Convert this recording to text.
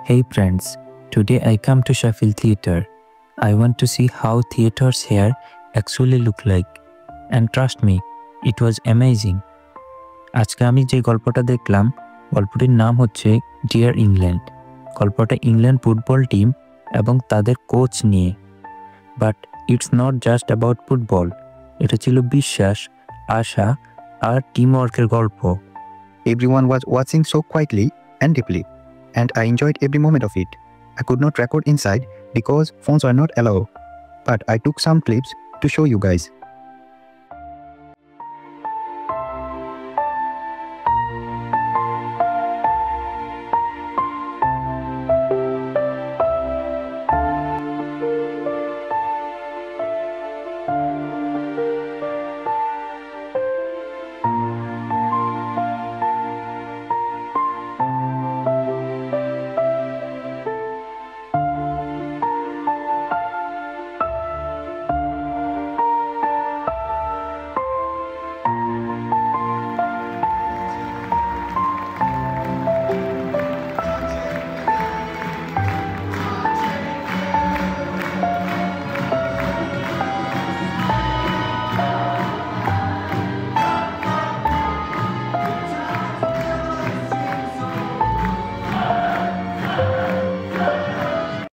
Hey friends, today I come to Sheffield Theatre. I want to see how theaters here actually look like. And trust me, it was amazing. আজকে আমি যে গল্পটা দেখলাম, গল্পটির নাম হচ্ছে ডিয়ার ইংল্যান্ড। গল্পটা ইংল্যান্ড ফুটবল টিম এবং তাদের কোচ নিয়ে। But it's not just about football, এটা ছিল বিশ্বাস, আশা আর টিম ওয়ার্কের গল্প। Everyone was watching so quietly and deeply, and I enjoyed every moment of it. I could not record inside because phones were not allowed, but I took some clips to show you guys.